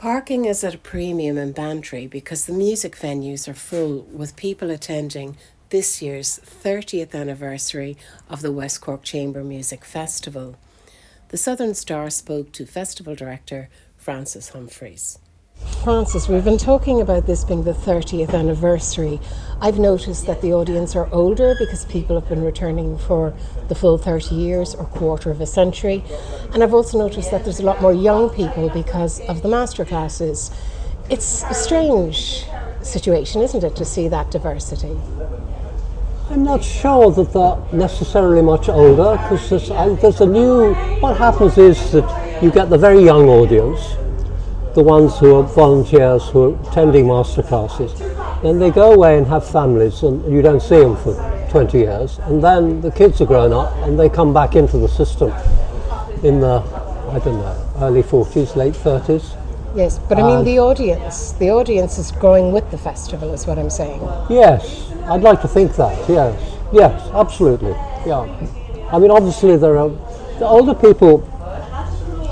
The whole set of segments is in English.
Parking is at a premium in Bantry because the music venues are full with people attending this year's 30th anniversary of the West Cork Chamber Music Festival. The Southern Star spoke to Festival Director Francis Humphrys. Francis, we've been talking about this being the 30th anniversary. I've noticed that the audience are older because people have been returning for the full 30 years or quarter of a century. And I've also noticed that there's a lot more young people because of the masterclasses. It's a strange situation, isn't it, to see that diversity? I'm not sure that they're necessarily much older because what happens is that you get the very young audience, the ones who are volunteers who are attending masterclasses, then they go away and have families and you don't see them for 20 years, and then the kids are grown up and they come back into the system in the, early 40s, late 30s. Yes, but I mean the audience is growing with the festival is what I'm saying. Yes, I'd like to think that, yes, absolutely, yeah. I mean obviously the older people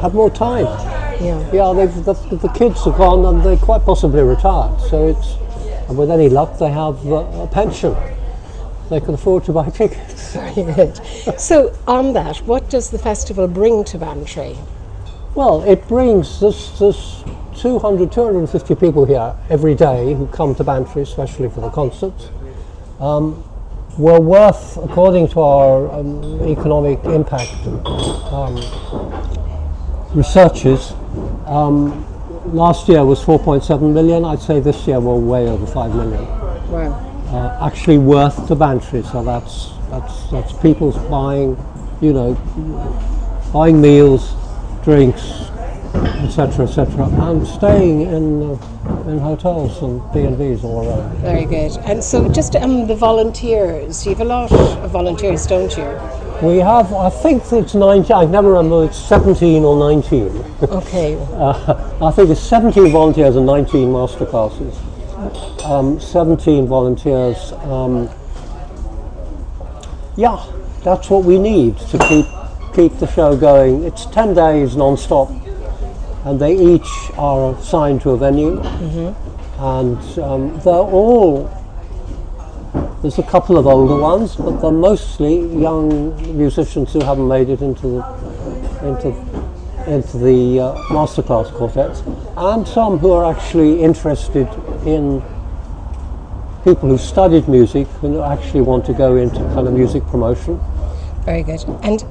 have more time. Yeah, the kids are gone and they're quite possibly retired. So and with any luck, they have a pension. They can afford to buy tickets. Very good. So on that, what does the festival bring to Bantry? Well, it brings this 250 people here every day who come to Bantry, especially for the concerts. We're worth, according to our economic impact researches, last year was 4.7 million. I'd say this year we're way over 5 million. Wow. Actually worth to Bantry, so that's people buying, buying meals, drinks, etc., and staying in hotels and B&Bs all around. Very good. And so just the volunteers, you have a lot of volunteers, don't you? We have, I think it's 19, I never remember, it's 17 or 19. Okay. I think it's 17 volunteers and 19 masterclasses. 17 volunteers. That's what we need to keep the show going. It's 10 days non-stop, and they each are assigned to a venue. Mm-hmm. And they're all, there's a couple of older ones, but they're mostly young musicians who haven't made it into the masterclass quartets, and some who are actually interested in people who studied music and actually want to go into kind of music promotion. Very good. And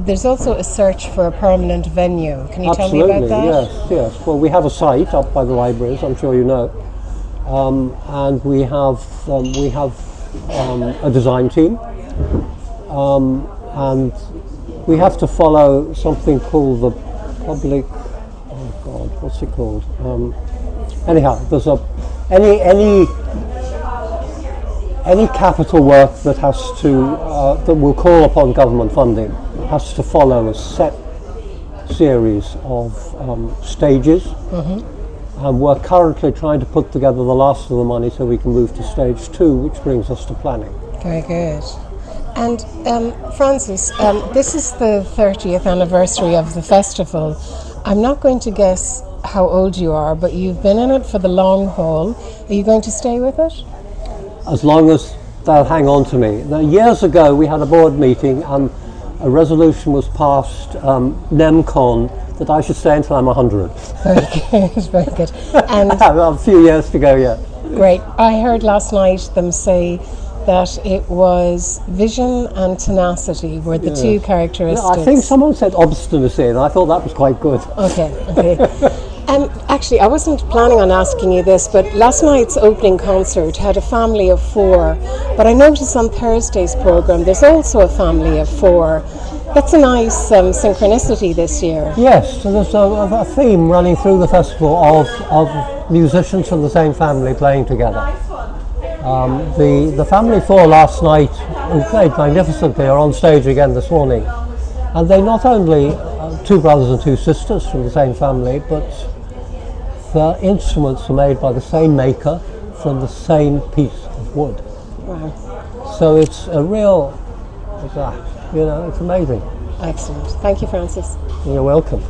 there's also a search for a permanent venue. Can you tell me about that? Yes. Well, we have a site up by the libraries, I'm sure you know, and we have a design team, and we have to follow something called the public. Oh God, what's it called? Anyhow, there's any capital work that has to that will call upon government funding has to follow a set series of stages. Mm-hmm. And we're currently trying to put together the last of the money so we can move to stage 2, which brings us to planning. Very good. And Francis, this is the 30th anniversary of the festival. I'm not going to guess how old you are, but you've been in it for the long haul. Are you going to stay with it? As long as they'll hang on to me. Now, years ago we had a board meeting and a resolution was passed, NEMCON, that I should stay until I'm 100. Very good. And a few years to go yet. Great. I heard last night them say that it was vision and tenacity were the two characteristics. I think someone said obstinacy, and I thought that was quite good. Okay. Actually, I wasn't planning on asking you this, but last night's opening concert had a family of 4, but I noticed on Thursday's programme there's also a family of 4. That's a nice synchronicity this year. Yes, so there's a theme running through the festival of musicians from the same family playing together. The family 4 last night, who played magnificently, are on stage again this morning. And they not only 2 brothers and 2 sisters from the same family, but the instruments are made by the same maker from the same piece of wood. Wow. So it's a real, it's amazing. Excellent. Thank you, Francis. You're welcome.